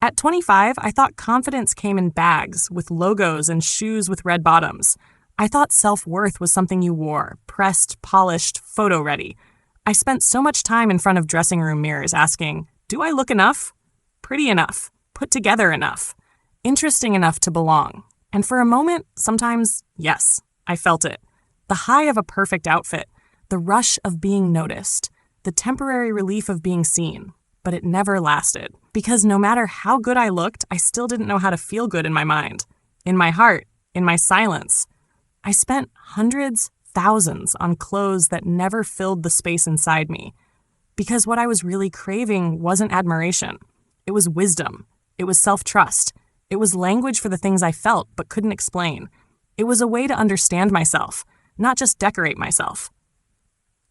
At 25, I thought confidence came in bags with logos and shoes with red bottoms. I thought self-worth was something you wore, pressed, polished, photo-ready. I spent so much time in front of dressing room mirrors asking, do I look enough? Pretty enough? Put together enough? Interesting enough to belong? And for a moment, sometimes, yes, I felt it. The high of a perfect outfit, the rush of being noticed, the temporary relief of being seen. But it never lasted. Because no matter how good I looked, I still didn't know how to feel good in my mind, in my heart, in my silence. I spent hundreds, thousands on clothes that never filled the space inside me. Because what I was really craving wasn't admiration. It was wisdom. It was self-trust. It was language for the things I felt but couldn't explain. It was a way to understand myself, not just decorate myself.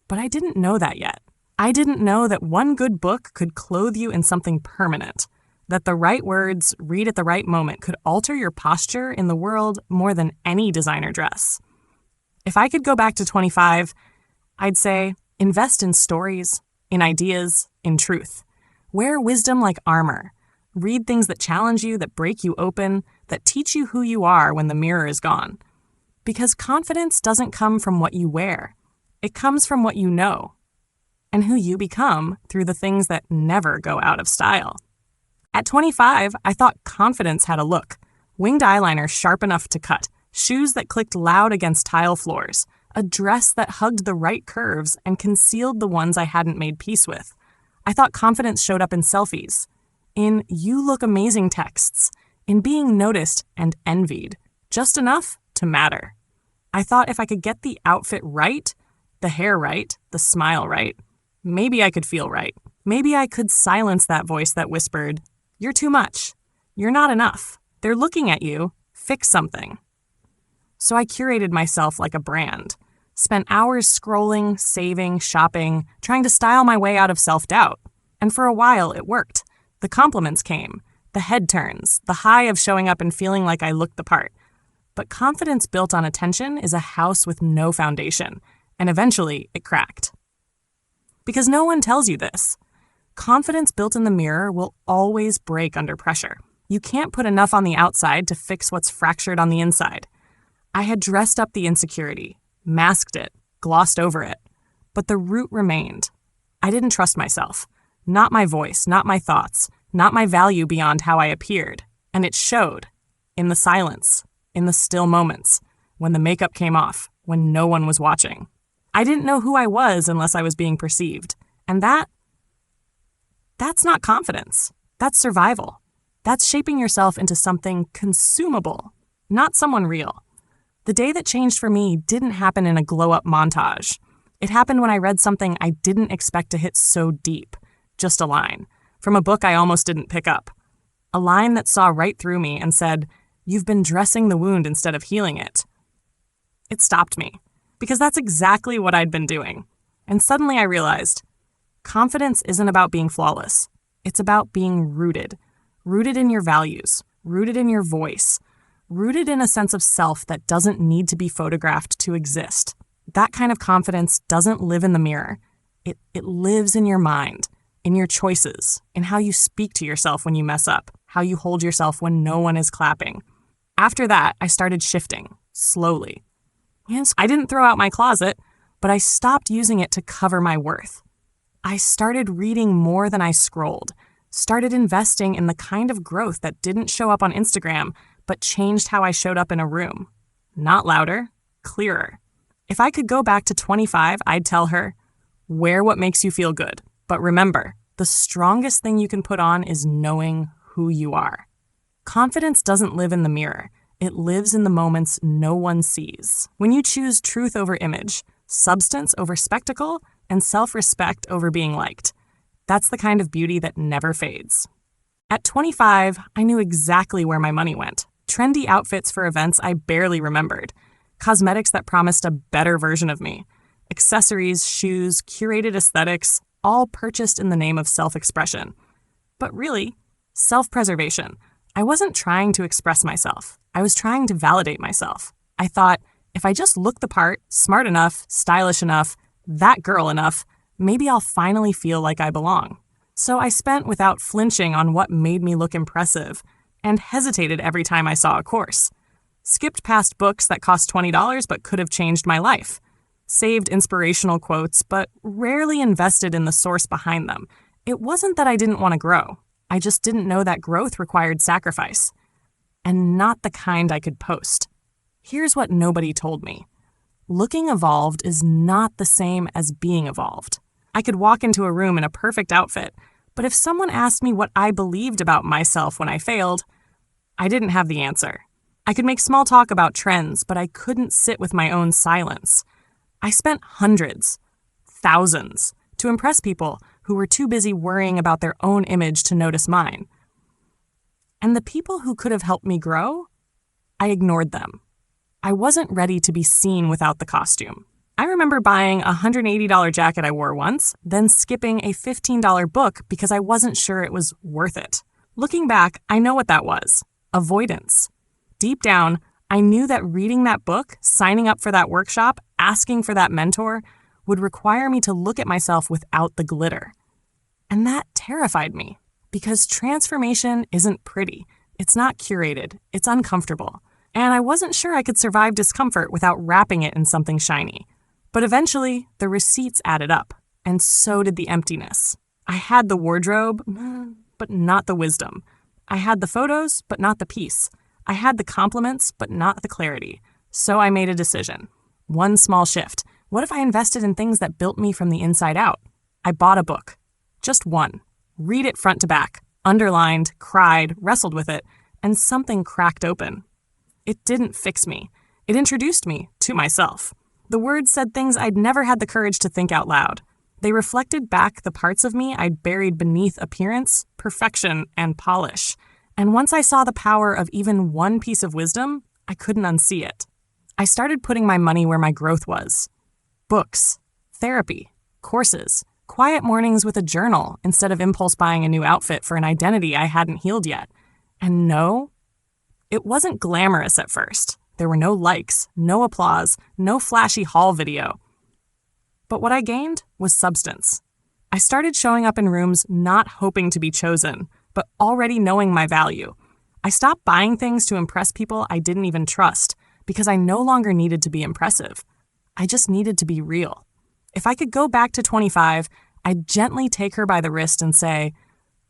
But I didn't know that yet. I didn't know that one good book could clothe you in something permanent, that the right words, read at the right moment, could alter your posture in the world more than any designer dress. If I could go back to 25, I'd say, invest in stories, in ideas, in truth. Wear wisdom like armor. Read things that challenge you, that break you open, that teach you who you are when the mirror is gone. Because confidence doesn't come from what you wear. It comes from what you know. And who you become through the things that never go out of style. At 25, I thought confidence had a look. Winged eyeliner sharp enough to cut, shoes that clicked loud against tile floors, a dress that hugged the right curves and concealed the ones I hadn't made peace with. I thought confidence showed up in selfies, in "you look amazing" texts, in being noticed and envied, just enough to matter. I thought if I could get the outfit right, the hair right, the smile right, maybe I could feel right. Maybe I could silence that voice that whispered, "You're too much. You're not enough. They're looking at you. Fix something." So I curated myself like a brand. Spent hours scrolling, saving, shopping, trying to style my way out of self-doubt. And for a while, it worked. The compliments came, the head turns, the high of showing up and feeling like I looked the part. But confidence built on attention is a house with no foundation, and eventually it cracked. Because no one tells you this. Confidence built in the mirror will always break under pressure. You can't put enough on the outside to fix what's fractured on the inside. I had dressed up the insecurity, masked it, glossed over it, but the root remained. I didn't trust myself. Not my voice, not my thoughts, not my value beyond how I appeared. And it showed. In the silence, in the still moments, when the makeup came off, when no one was watching. I didn't know who I was unless I was being perceived. And that's not confidence. That's survival. That's shaping yourself into something consumable, not someone real. The day that changed for me didn't happen in a glow-up montage. It happened when I read something I didn't expect to hit so deep. Just a line. From a book I almost didn't pick up. A line that saw right through me and said, "You've been dressing the wound instead of healing it." It stopped me. Because that's exactly what I'd been doing. And suddenly I realized, confidence isn't about being flawless. It's about being rooted. Rooted in your values. Rooted in your voice. Rooted in a sense of self that doesn't need to be photographed to exist. That kind of confidence doesn't live in the mirror. It lives in your mind, in your choices, in how you speak to yourself when you mess up, how you hold yourself when no one is clapping. After that, I started shifting, slowly. Yes, I didn't throw out my closet, but I stopped using it to cover my worth. I started reading more than I scrolled, started investing in the kind of growth that didn't show up on Instagram, but changed how I showed up in a room. Not louder, clearer. If I could go back to 25, I'd tell her, wear what makes you feel good. But remember, the strongest thing you can put on is knowing who you are. Confidence doesn't live in the mirror. It lives in the moments no one sees. When you choose truth over image, substance over spectacle, and self-respect over being liked, that's the kind of beauty that never fades. At 25, I knew exactly where my money went. Trendy outfits for events I barely remembered. Cosmetics that promised a better version of me. Accessories, shoes, curated aesthetics, all purchased in the name of self-expression. But really, self-preservation. I wasn't trying to express myself. I was trying to validate myself. I thought, if I just look the part, smart enough, stylish enough, that girl enough, maybe I'll finally feel like I belong. So I spent without flinching on what made me look impressive, and hesitated every time I saw a course. Skipped past books that cost $20 but could have changed my life. Saved inspirational quotes but rarely invested in the source behind them. It wasn't that I didn't want to grow. I just didn't know that growth required sacrifice. And not the kind I could post. Here's what nobody told me. Looking evolved is not the same as being evolved. I could walk into a room in a perfect outfit, but if someone asked me what I believed about myself when I failed, I didn't have the answer. I could make small talk about trends, but I couldn't sit with my own silence. I spent hundreds, thousands, to impress people who were too busy worrying about their own image to notice mine. And the people who could have helped me grow, I ignored them. I wasn't ready to be seen without the costume. I remember buying a $180 jacket I wore once, then skipping a $15 book because I wasn't sure it was worth it. Looking back, I know what that was. Avoidance. Deep down, I knew that reading that book, signing up for that workshop, asking for that mentor, would require me to look at myself without the glitter. And that terrified me, because transformation isn't pretty. It's not curated. It's uncomfortable. And I wasn't sure I could survive discomfort without wrapping it in something shiny. But eventually, the receipts added up, and so did the emptiness. I had the wardrobe, but not the wisdom. I had the photos, but not the peace. I had the compliments, but not the clarity. So I made a decision. One small shift. What if I invested in things that built me from the inside out? I bought a book. Just one. Read it front to back. Underlined, cried, wrestled with it, and something cracked open. It didn't fix me. It introduced me to myself. The words said things I'd never had the courage to think out loud. They reflected back the parts of me I'd buried beneath appearance, perfection, and polish. And once I saw the power of even one piece of wisdom, I couldn't unsee it. I started putting my money where my growth was. Books, therapy, courses, quiet mornings with a journal instead of impulse buying a new outfit for an identity I hadn't healed yet. And no, it wasn't glamorous at first. There were no likes, no applause, no flashy haul video. But what I gained was substance. I started showing up in rooms not hoping to be chosen, but already knowing my value. I stopped buying things to impress people I didn't even trust because I no longer needed to be impressive. I just needed to be real. If I could go back to 25, I'd gently take her by the wrist and say,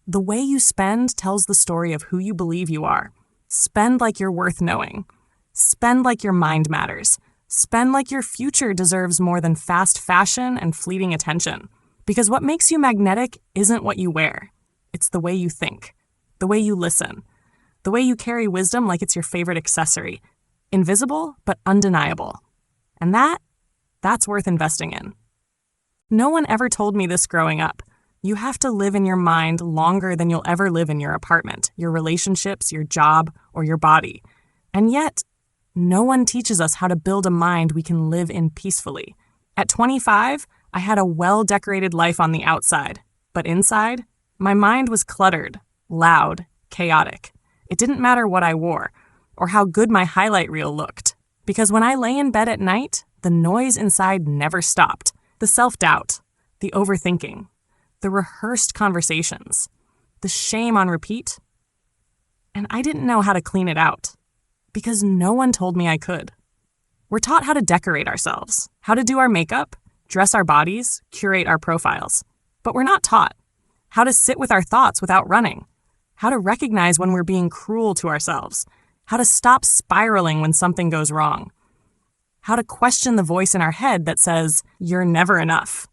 "The way you spend tells the story of who you believe you are. Spend like you're worth knowing. Spend like your mind matters. Spend like your future deserves more than fast fashion and fleeting attention. Because what makes you magnetic isn't what you wear. It's the way you think, the way you listen, the way you carry wisdom like it's your favorite accessory. Invisible, but undeniable. And that's worth investing in." No one ever told me this growing up. You have to live in your mind longer than you'll ever live in your apartment, your relationships, your job, or your body. And yet, no one teaches us how to build a mind we can live in peacefully. At 25, I had a well-decorated life on the outside, but inside, my mind was cluttered, loud, chaotic. It didn't matter what I wore, or how good my highlight reel looked, because when I lay in bed at night, the noise inside never stopped. The self-doubt, the overthinking, the rehearsed conversations, the shame on repeat. And I didn't know how to clean it out, because no one told me I could. We're taught how to decorate ourselves, how to do our makeup, dress our bodies, curate our profiles. But we're not taught how to sit with our thoughts without running, how to recognize when we're being cruel to ourselves, how to stop spiraling when something goes wrong, how to question the voice in our head that says, "You're never enough."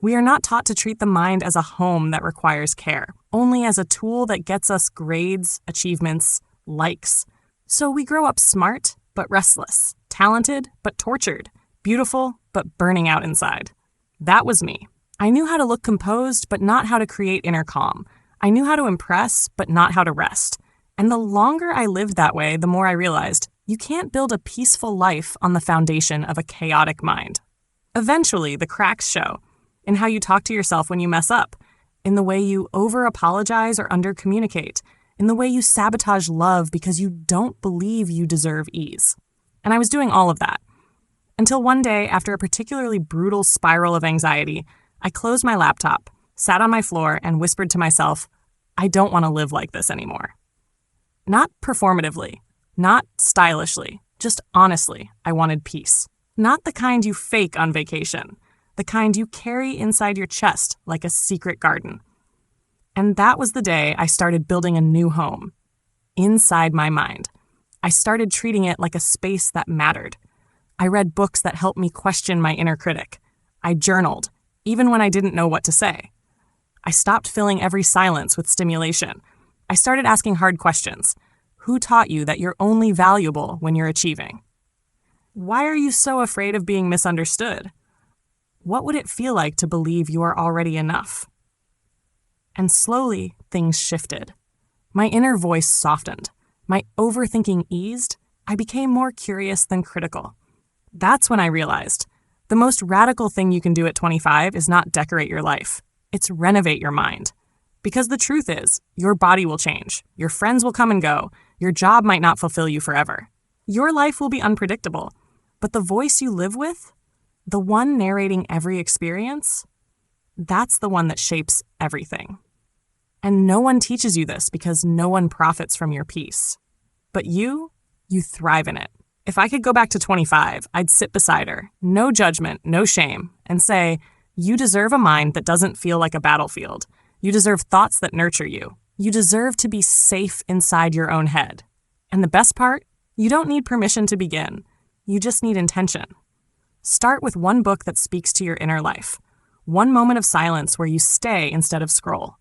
We are not taught to treat the mind as a home that requires care, only as a tool that gets us grades, achievements, likes. So we grow up smart, but restless, talented, but tortured, beautiful, but burning out inside. That was me. I knew how to look composed, but not how to create inner calm. I knew how to impress, but not how to rest. And the longer I lived that way, the more I realized you can't build a peaceful life on the foundation of a chaotic mind. Eventually, the cracks show in how you talk to yourself when you mess up, in the way you over-apologize or under-communicate, in the way you sabotage love because you don't believe you deserve ease. And I was doing all of that. Until one day, after a particularly brutal spiral of anxiety, I closed my laptop, sat on my floor, and whispered to myself, I don't want to live like this anymore. Not performatively, not stylishly, just honestly, I wanted peace. Not the kind you fake on vacation, the kind you carry inside your chest like a secret garden. And that was the day I started building a new home, inside my mind. I started treating it like a space that mattered. I read books that helped me question my inner critic. I journaled, even when I didn't know what to say. I stopped filling every silence with stimulation. I started asking hard questions. Who taught you that you're only valuable when you're achieving? Why are you so afraid of being misunderstood? What would it feel like to believe you are already enough? And slowly, things shifted. My inner voice softened. My overthinking eased. I became more curious than critical. That's when I realized the most radical thing you can do at 25 is not decorate your life. It's renovate your mind. Because the truth is, your body will change. Your friends will come and go. Your job might not fulfill you forever. Your life will be unpredictable. But the voice you live with, the one narrating every experience, that's the one that shapes everything. And no one teaches you this because no one profits from your peace. But you thrive in it. If I could go back to 25, I'd sit beside her, no judgment, no shame, and say, you deserve a mind that doesn't feel like a battlefield. You deserve thoughts that nurture you. You deserve to be safe inside your own head. And the best part, you don't need permission to begin. You just need intention. Start with one book that speaks to your inner life. One moment of silence where you stay instead of scroll.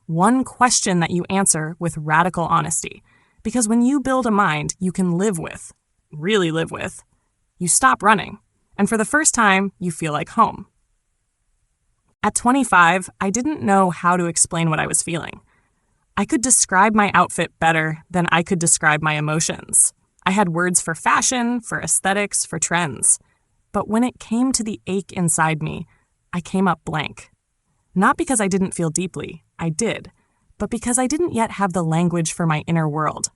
One question that you answer with radical honesty. Because when you build a mind you can live with, really live with, you stop running. And for the first time, you feel like home. At 25, I didn't know how to explain what I was feeling. I could describe my outfit better than I could describe my emotions. I had words for fashion, for aesthetics, for trends. But when it came to the ache inside me, I came up blank. Not because I didn't feel deeply, I did, but because I didn't yet have the language for my inner world.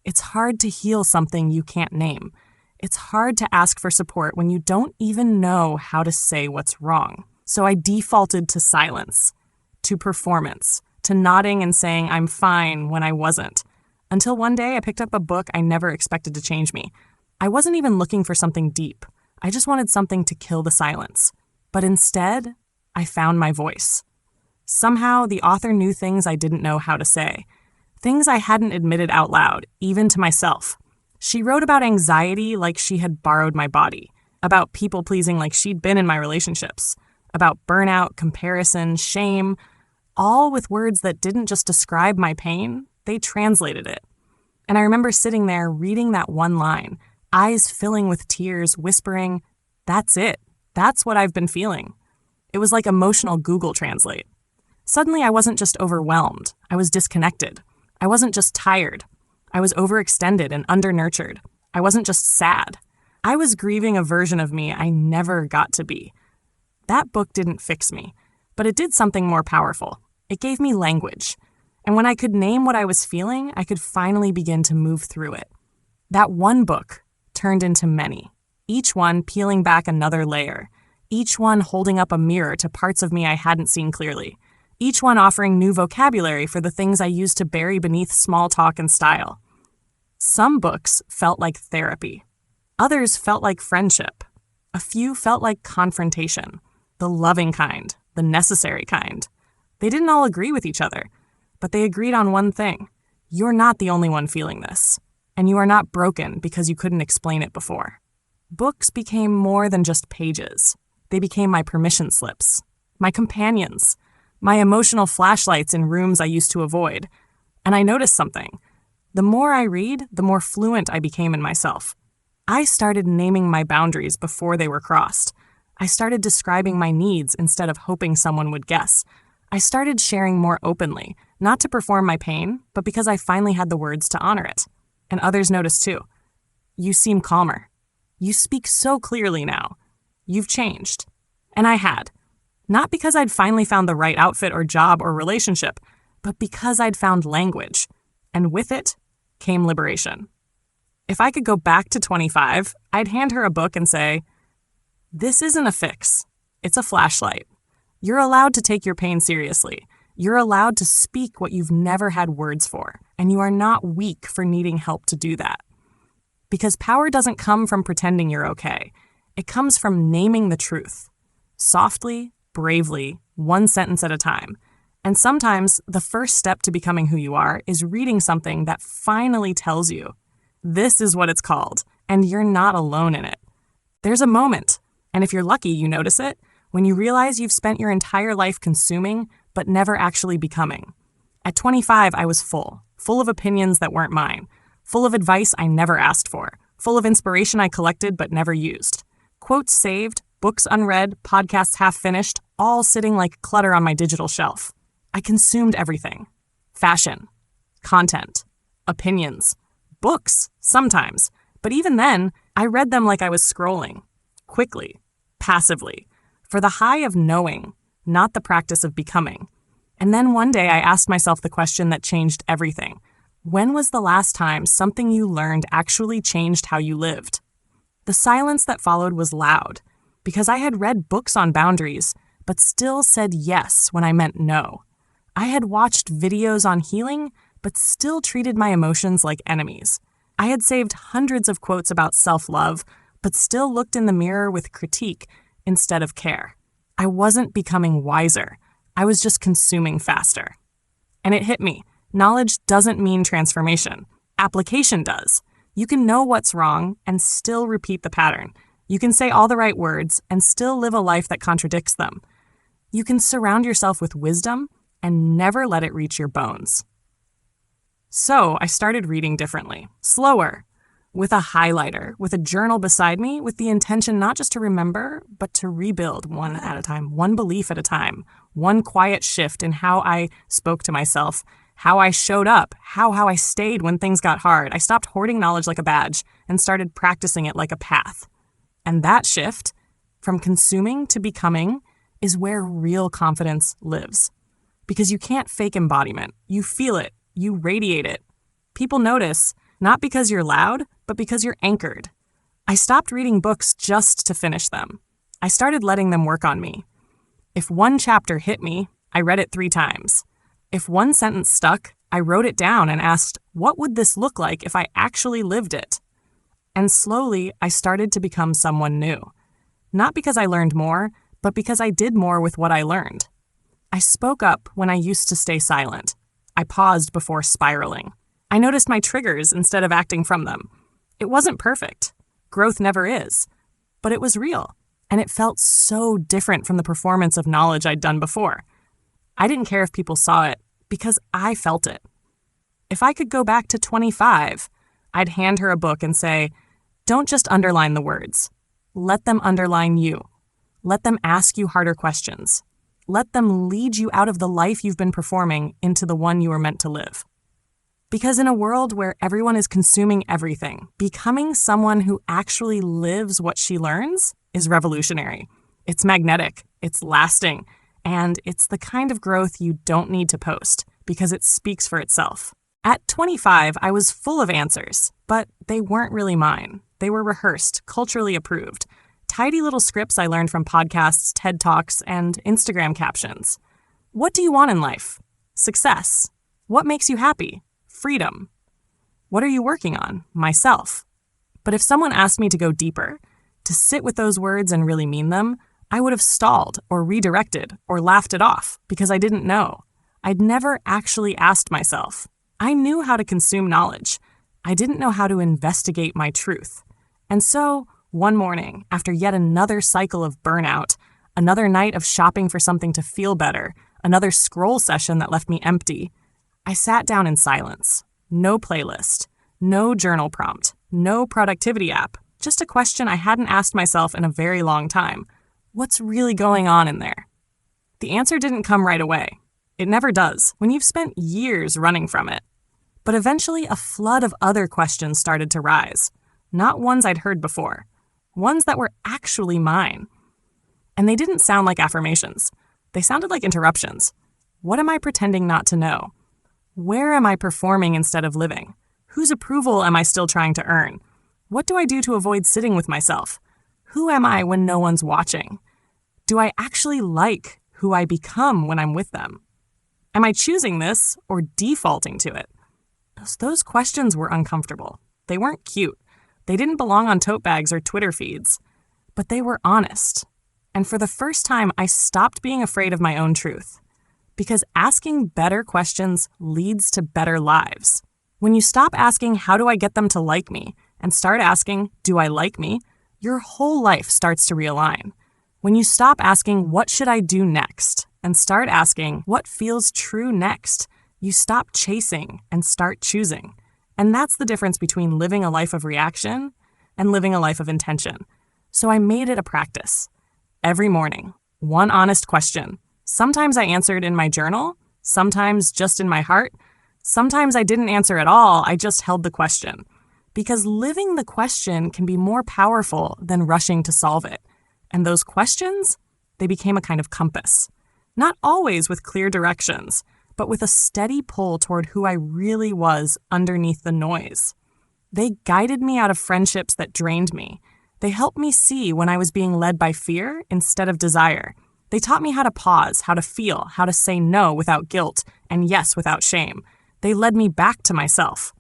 It's hard to heal something you can't name. It's hard to ask for support when you don't even know how to say what's wrong. So I defaulted to silence, to performance, to nodding and saying I'm fine when I wasn't. Until one day I picked up a book I never expected to change me. I wasn't even looking for something deep. I just wanted something to kill the silence. But instead, I found my voice. Somehow, the author knew things I didn't know how to say. Things I hadn't admitted out loud, even to myself. She wrote about anxiety like she had borrowed my body, about people-pleasing like she'd been in my relationships, about burnout, comparison, shame, all with words that didn't just describe my pain, they translated it. And I remember sitting there reading that one line, eyes filling with tears, whispering, that's it. That's what I've been feeling. It was like emotional Google Translate. Suddenly I wasn't just overwhelmed. I was disconnected. I wasn't just tired. I was overextended and undernurtured. I wasn't just sad. I was grieving a version of me I never got to be. That book didn't fix me, but it did something more powerful. It gave me language. And when I could name what I was feeling, I could finally begin to move through it. That one book turned into many, each one peeling back another layer, each one holding up a mirror to parts of me I hadn't seen clearly, each one offering new vocabulary for the things I used to bury beneath small talk and style. Some books felt like therapy. Others felt like friendship. A few felt like confrontation, the loving kind, the necessary kind. They didn't all agree with each other, but they agreed on one thing. You're not the only one feeling this, and you are not broken because you couldn't explain it before. Books became more than just pages. They became my permission slips, my companions, my emotional flashlights in rooms I used to avoid. And I noticed something. The more I read, the more fluent I became in myself. I started naming my boundaries before they were crossed. I started describing my needs instead of hoping someone would guess. I started sharing more openly, not to perform my pain, but because I finally had the words to honor it. And others noticed too. You seem calmer. You speak so clearly now. You've changed. And I had. Not because I'd finally found the right outfit or job or relationship, but because I'd found language. And with it came liberation. If I could go back to 25, I'd hand her a book and say, this isn't a fix. It's a flashlight. You're allowed to take your pain seriously. You're allowed to speak what you've never had words for, and you are not weak for needing help to do that. Because power doesn't come from pretending you're okay. It comes from naming the truth. Softly, bravely, one sentence at a time. And sometimes the first step to becoming who you are is reading something that finally tells you, this is what it's called, and you're not alone in it. There's a moment, and if you're lucky, you notice it, when you realize you've spent your entire life consuming, but never actually becoming. At 25, I was full of opinions that weren't mine, full of advice I never asked for, full of inspiration I collected but never used. Quotes saved, books unread, podcasts half finished, all sitting like clutter on my digital shelf. I consumed everything. Fashion, content, opinions, books, sometimes. But even then, I read them like I was scrolling. Quickly, passively, for the high of knowing, not the practice of becoming. And then one day I asked myself the question that changed everything. When was the last time something you learned actually changed how you lived? The silence that followed was loud, because I had read books on boundaries, but still said yes when I meant no. I had watched videos on healing, but still treated my emotions like enemies. I had saved hundreds of quotes about self-love, but still looked in the mirror with critique instead of care. I wasn't becoming wiser. I was just consuming faster. And it hit me. Knowledge doesn't mean transformation. Application does. You can know what's wrong and still repeat the pattern. You can say all the right words and still live a life that contradicts them. You can surround yourself with wisdom and never let it reach your bones. So I started reading differently, slower, with a highlighter, with a journal beside me, with the intention not just to remember, but to rebuild one at a time, one belief at a time, one quiet shift in how I spoke to myself, how I showed up, how I stayed when things got hard. I stopped hoarding knowledge like a badge and started practicing it like a path. And that shift, from consuming to becoming, is where real confidence lives. Because you can't fake embodiment. You feel it. You radiate it. People notice, not because you're loud, but because you're anchored. I stopped reading books just to finish them. I started letting them work on me. If one chapter hit me, I read it 3 times. If one sentence stuck, I wrote it down and asked, what would this look like if I actually lived it? And slowly, I started to become someone new. Not because I learned more, but because I did more with what I learned. I spoke up when I used to stay silent. I paused before spiraling. I noticed my triggers instead of acting from them. It wasn't perfect. Growth never is. But it was real, and it felt so different from the performance of knowledge I'd done before. I didn't care if people saw it, because I felt it. If I could go back to 25, I'd hand her a book and say, don't just underline the words. Let them underline you. Let them ask you harder questions. Let them lead you out of the life you've been performing into the one you were meant to live. Because in a world where everyone is consuming everything, becoming someone who actually lives what she learns is revolutionary. It's magnetic, it's lasting, and it's the kind of growth you don't need to post because it speaks for itself. At 25, I was full of answers, but they weren't really mine. They were rehearsed, culturally approved. Tidy little scripts I learned from podcasts, TED Talks, and Instagram captions. What do you want in life? Success. What makes you happy? Freedom. What are you working on? Myself. But if someone asked me to go deeper, to sit with those words and really mean them, I would have stalled or redirected or laughed it off because I didn't know. I'd never actually asked myself. I knew how to consume knowledge. I didn't know how to investigate my truth. And so, one morning, after yet another cycle of burnout, another night of shopping for something to feel better, another scroll session that left me empty, I sat down in silence. No playlist, no journal prompt, no productivity app, just a question I hadn't asked myself in a very long time. What's really going on in there? The answer didn't come right away. It never does when you've spent years running from it. But eventually a flood of other questions started to rise, not ones I'd heard before. Ones that were actually mine. And they didn't sound like affirmations. They sounded like interruptions. What am I pretending not to know? Where am I performing instead of living? Whose approval am I still trying to earn? What do I do to avoid sitting with myself? Who am I when no one's watching? Do I actually like who I become when I'm with them? Am I choosing this or defaulting to it? Those questions were uncomfortable. They weren't cute. They didn't belong on tote bags or Twitter feeds. But they were honest. And for the first time, I stopped being afraid of my own truth. Because asking better questions leads to better lives. When you stop asking, how do I get them to like me? And start asking, do I like me? Your whole life starts to realign. When you stop asking, what should I do next? And start asking, what feels true next? You stop chasing and start choosing. And that's the difference between living a life of reaction and living a life of intention. So I made it a practice. Every morning, one honest question. Sometimes I answered in my journal, sometimes just in my heart. Sometimes I didn't answer at all, I just held the question. Because living the question can be more powerful than rushing to solve it. And those questions, they became a kind of compass. Not always with clear directions, but with a steady pull toward who I really was underneath the noise. They guided me out of friendships that drained me. They helped me see when I was being led by fear instead of desire. They taught me how to pause, how to feel, how to say no without guilt, and yes without shame. They led me back to myself.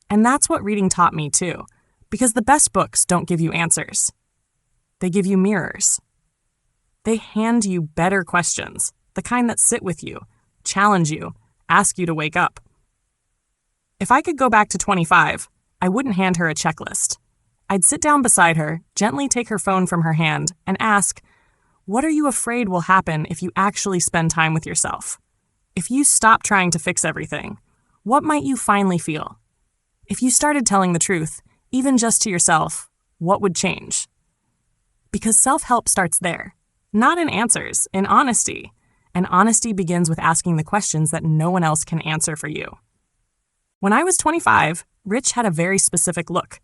And that's what reading taught me too, because the best books don't give you answers. They give you mirrors. They hand you better questions, the kind that sit with you, challenge you, ask you to wake up. If I could go back to 25, I wouldn't hand her a checklist. I'd sit down beside her, gently take her phone from her hand, and ask, what are you afraid will happen if you actually spend time with yourself? If you stop trying to fix everything, what might you finally feel? If you started telling the truth, even just to yourself, what would change? Because self-help starts there, not in answers, in honesty. And honesty begins with asking the questions that no one else can answer for you. When I was 25, Rich had a very specific look.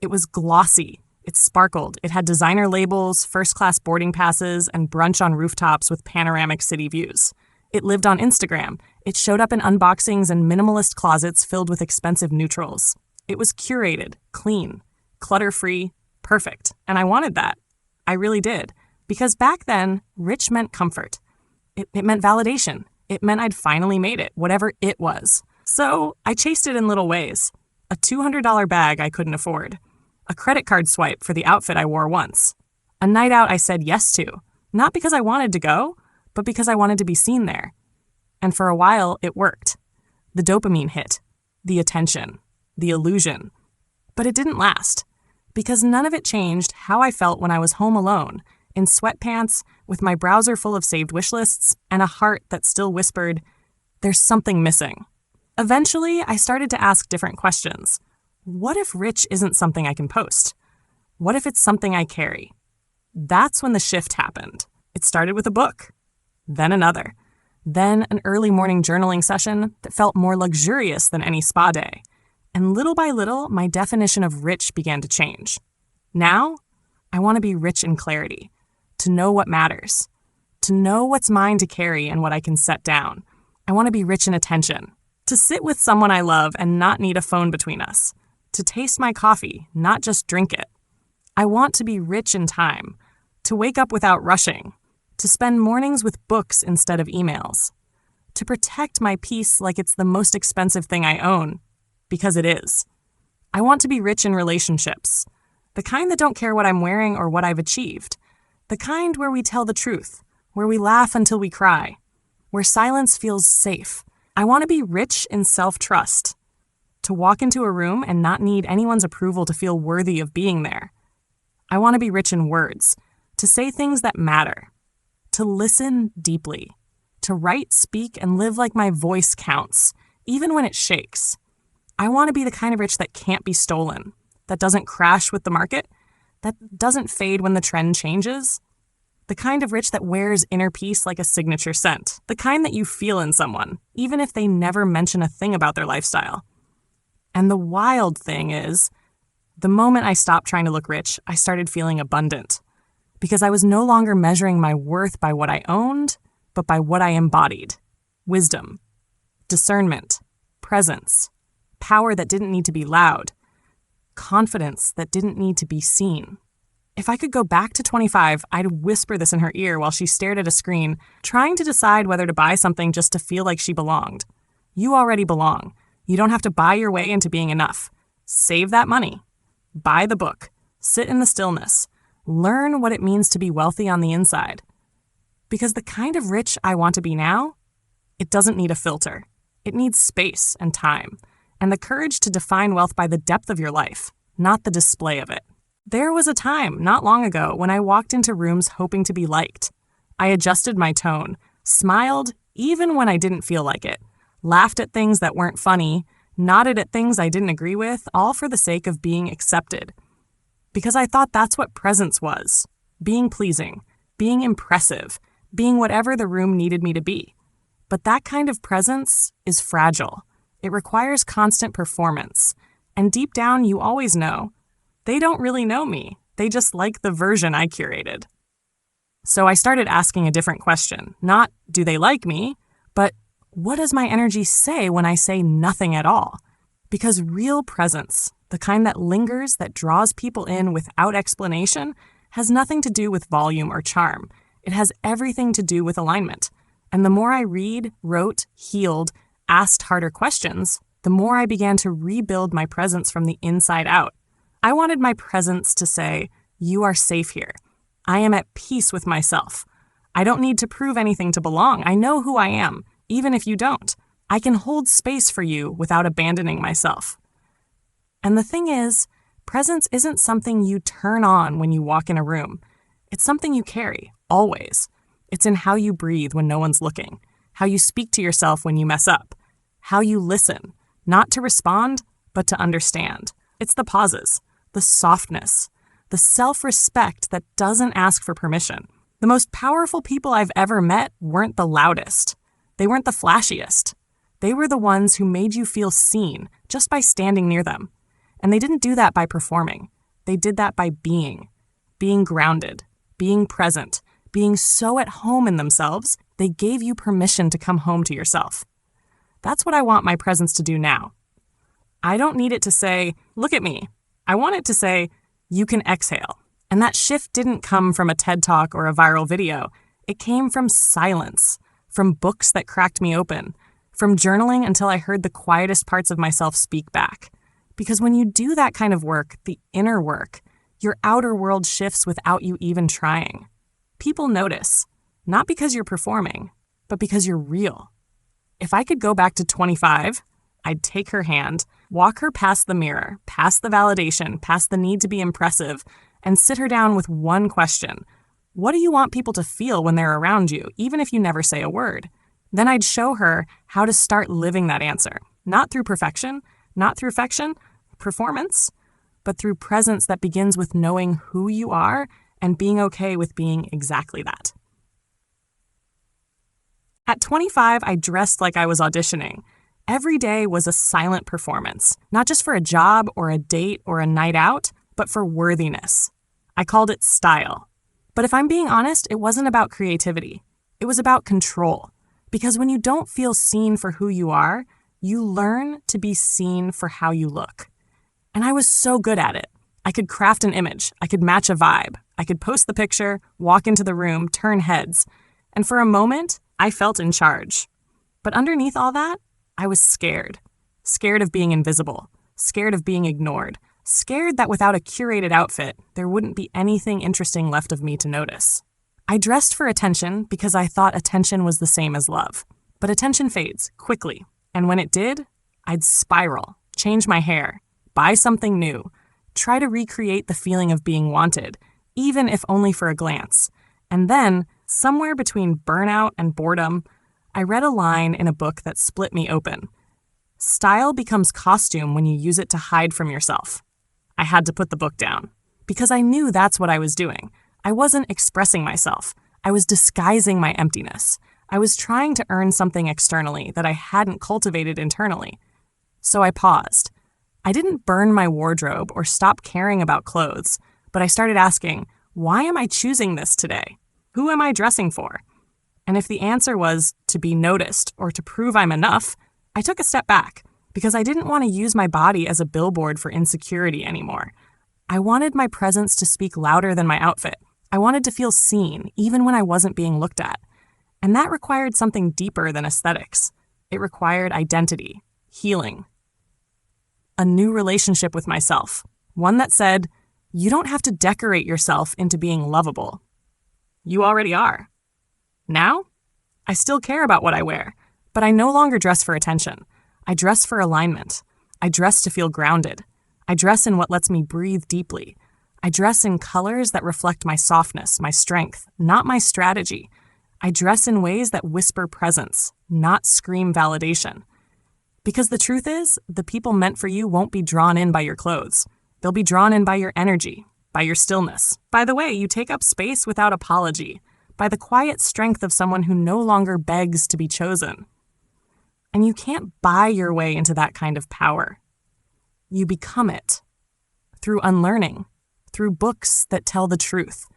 It was glossy, it sparkled, it had designer labels, first-class boarding passes, and brunch on rooftops with panoramic city views. It lived on Instagram. It showed up in unboxings and minimalist closets filled with expensive neutrals. It was curated, clean, clutter-free, perfect, and I wanted that. I really did. Because back then, rich meant comfort. It meant validation. It meant I'd finally made it, whatever it was. So I chased it in little ways. A $200 bag I couldn't afford. A credit card swipe for the outfit I wore once. A night out I said yes to, not because I wanted to go, but because I wanted to be seen there. And for a while, it worked. The dopamine hit, the attention, the illusion. But it didn't last, because none of it changed how I felt when I was home alone, in sweatpants, with my browser full of saved wish lists, and a heart that still whispered, there's something missing. Eventually, I started to ask different questions. What if rich isn't something I can post? What if it's something I carry? That's when the shift happened. It started with a book, then another, then an early morning journaling session that felt more luxurious than any spa day. And little by little, my definition of rich began to change. Now, I want to be rich in clarity, to know what matters, to know what's mine to carry and what I can set down. I want to be rich in attention, to sit with someone I love and not need a phone between us, to taste my coffee, not just drink it. I want to be rich in time, to wake up without rushing, to spend mornings with books instead of emails, to protect my peace like it's the most expensive thing I own, because it is. I want to be rich in relationships, the kind that don't care what I'm wearing or what I've achieved, the kind where we tell the truth, where we laugh until we cry, where silence feels safe. I want to be rich in self-trust, to walk into a room and not need anyone's approval to feel worthy of being there. I want to be rich in words, to say things that matter, to listen deeply, to write, speak, and live like my voice counts, even when it shakes. I want to be the kind of rich that can't be stolen, that doesn't crash with the market, that doesn't fade when the trend changes. The kind of rich that wears inner peace like a signature scent. The kind that you feel in someone, even if they never mention a thing about their lifestyle. And the wild thing is, the moment I stopped trying to look rich, I started feeling abundant. Because I was no longer measuring my worth by what I owned, but by what I embodied. Wisdom, discernment, presence, power that didn't need to be loud, confidence that didn't need to be seen. If I could go back to 25, I'd whisper this in her ear while she stared at a screen, trying to decide whether to buy something just to feel like she belonged. You already belong. You don't have to buy your way into being enough. Save that money. Buy the book. Sit in the stillness. Learn what it means to be wealthy on the inside. Because the kind of rich I want to be now, it doesn't need a filter. It needs space and time, and the courage to define wealth by the depth of your life, not the display of it. There was a time, not long ago, when I walked into rooms hoping to be liked. I adjusted my tone, smiled even when I didn't feel like it, laughed at things that weren't funny, nodded at things I didn't agree with, all for the sake of being accepted. Because I thought that's what presence was. Being pleasing, being impressive, being whatever the room needed me to be. But that kind of presence is fragile. It requires constant performance. And deep down, you always know, they don't really know me. They just like the version I curated. So I started asking a different question. Not, do they like me? But what does my energy say when I say nothing at all? Because real presence, the kind that lingers, that draws people in without explanation, has nothing to do with volume or charm. It has everything to do with alignment. And the more I read, wrote, healed, asked harder questions, the more I began to rebuild my presence from the inside out. I wanted my presence to say, you are safe here. I am at peace with myself. I don't need to prove anything to belong. I know who I am, even if you don't. I can hold space for you without abandoning myself. And the thing is, presence isn't something you turn on when you walk in a room. It's something you carry, always. It's in how you breathe when no one's looking, how you speak to yourself when you mess up, how you listen, not to respond, but to understand. It's the pauses, the softness, the self-respect that doesn't ask for permission. The most powerful people I've ever met weren't the loudest. They weren't the flashiest. They were the ones who made you feel seen just by standing near them. And they didn't do that by performing. They did that by being grounded, being present, being so at home in themselves, they gave you permission to come home to yourself. That's what I want my presence to do now. I don't need it to say, look at me. I want it to say, you can exhale. And that shift didn't come from a TED Talk or a viral video. It came from silence, from books that cracked me open, from journaling until I heard the quietest parts of myself speak back. Because when you do that kind of work, the inner work, your outer world shifts without you even trying. People notice, not because you're performing, but because you're real. If I could go back to 25, I'd take her hand, walk her past the mirror, past the validation, past the need to be impressive, and sit her down with one question. What do you want people to feel when they're around you, even if you never say a word? Then I'd show her how to start living that answer, not through perfection, not through affection, performance, but through presence that begins with knowing who you are and being okay with being exactly that. At 25, I dressed like I was auditioning. Every day was a silent performance, not just for a job or a date or a night out, but for worthiness. I called it style. But if I'm being honest, it wasn't about creativity. It was about control. Because when you don't feel seen for who you are, you learn to be seen for how you look. And I was so good at it. I could craft an image. I could match a vibe. I could post the picture, walk into the room, turn heads. And for a moment, I felt in charge. But underneath all that, I was scared. Scared of being invisible. Scared of being ignored. Scared that without a curated outfit, there wouldn't be anything interesting left of me to notice. I dressed for attention because I thought attention was the same as love. But attention fades quickly. And when it did, I'd spiral, change my hair, buy something new, try to recreate the feeling of being wanted, even if only for a glance. And then, somewhere between burnout and boredom, I read a line in a book that split me open. Style becomes costume when you use it to hide from yourself. I had to put the book down because I knew that's what I was doing. I wasn't expressing myself. I was disguising my emptiness. I was trying to earn something externally that I hadn't cultivated internally. So I paused. I didn't burn my wardrobe or stop caring about clothes, but I started asking, why am I choosing this today? Who am I dressing for? And if the answer was to be noticed or to prove I'm enough, I took a step back because I didn't want to use my body as a billboard for insecurity anymore. I wanted my presence to speak louder than my outfit. I wanted to feel seen, even when I wasn't being looked at. And that required something deeper than aesthetics. It required identity, healing, a new relationship with myself, one that said, you don't have to decorate yourself into being lovable. You already are. Now, I still care about what I wear, but I no longer dress for attention. I dress for alignment. I dress to feel grounded. I dress in what lets me breathe deeply. I dress in colors that reflect my softness, my strength, not my strategy. I dress in ways that whisper presence, not scream validation. Because the truth is, the people meant for you won't be drawn in by your clothes. They'll be drawn in by your energy, by your stillness. By the way, you take up space without apology, by the quiet strength of someone who no longer begs to be chosen. And you can't buy your way into that kind of power. You become it through unlearning, through books that tell the truth,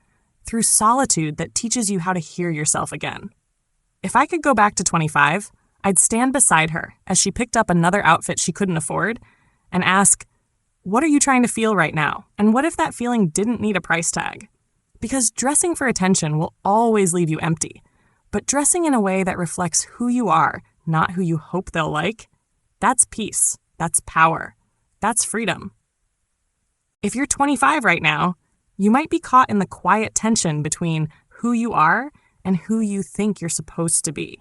through solitude that teaches you how to hear yourself again. If I could go back to 25, I'd stand beside her as she picked up another outfit she couldn't afford and ask, what are you trying to feel right now? And what if that feeling didn't need a price tag? Because dressing for attention will always leave you empty. But dressing in a way that reflects who you are, not who you hope they'll like, that's peace, that's power, that's freedom. If you're 25 right now, you might be caught in the quiet tension between who you are and who you think you're supposed to be.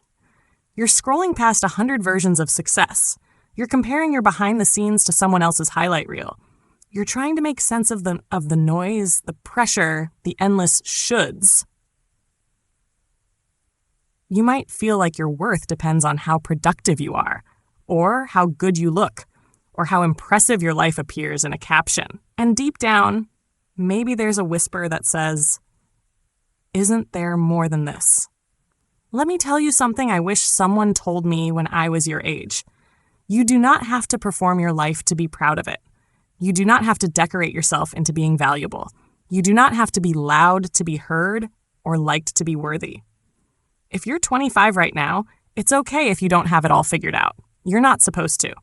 You're scrolling past 100 versions of success. You're comparing your behind the scenes to someone else's highlight reel. You're trying to make sense of the noise, the pressure, the endless shoulds. You might feel like your worth depends on how productive you are, or how good you look, or how impressive your life appears in a caption. And deep down, maybe there's a whisper that says, isn't there more than this? Let me tell you something I wish someone told me when I was your age. You do not have to perform your life to be proud of it. You do not have to decorate yourself into being valuable. You do not have to be loud to be heard or liked to be worthy. If you're 25 right now, it's okay if you don't have it all figured out. You're not supposed to.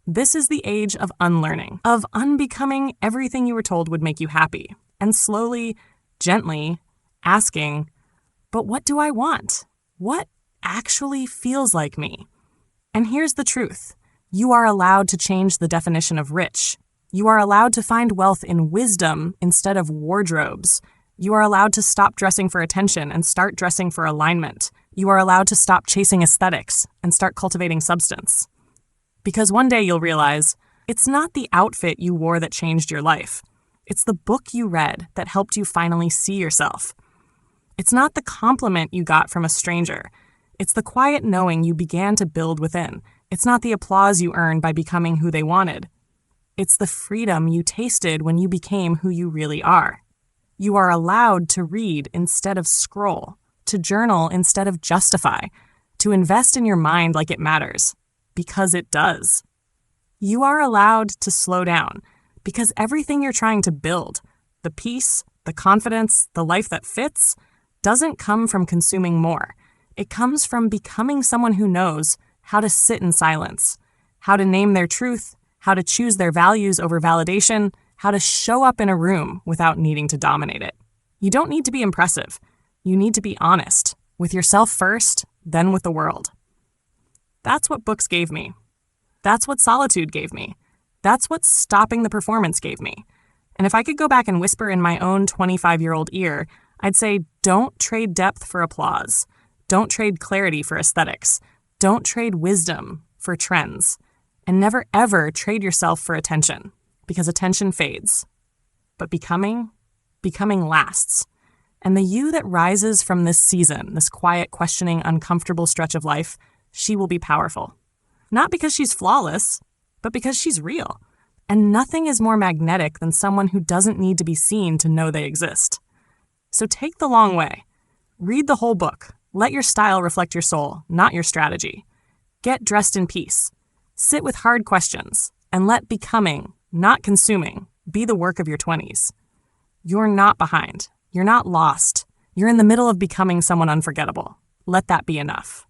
This is the age of unlearning, of unbecoming everything you were told would make you happy, and slowly, gently asking, but what do I want? What actually feels like me? And here's the truth. You are allowed to change the definition of rich. You are allowed to find wealth in wisdom instead of wardrobes. You are allowed to stop dressing for attention and start dressing for alignment. You are allowed to stop chasing aesthetics and start cultivating substance. Because one day you'll realize it's not the outfit you wore that changed your life. It's the book you read that helped you finally see yourself. It's not the compliment you got from a stranger. It's the quiet knowing you began to build within. It's not the applause you earned by becoming who they wanted. It's the freedom you tasted when you became who you really are. You are allowed to read instead of scroll, to journal instead of justify, to invest in your mind like it matters, because it does. You are allowed to slow down, because everything you're trying to build, the peace, the confidence, the life that fits, doesn't come from consuming more. It comes from becoming someone who knows how to sit in silence, how to name their truth, how to choose their values over validation, how to show up in a room without needing to dominate it. You don't need to be impressive. You need to be honest, with yourself first, then with the world. That's what books gave me. That's what solitude gave me. That's what stopping the performance gave me. And if I could go back and whisper in my own 25-year-old ear, I'd say, don't trade depth for applause. Don't trade clarity for aesthetics. Don't trade wisdom for trends. And never ever trade yourself for attention, because attention fades. But becoming lasts. And the you that rises from this season, this quiet, questioning, uncomfortable stretch of life, she will be powerful. Not because she's flawless, but because she's real. And nothing is more magnetic than someone who doesn't need to be seen to know they exist. So take the long way. Read the whole book. Let your style reflect your soul, not your strategy. Get dressed in peace. Sit with hard questions, and let becoming, not consuming, be the work of your 20s. You're not behind. You're not lost. You're in the middle of becoming someone unforgettable. Let that be enough.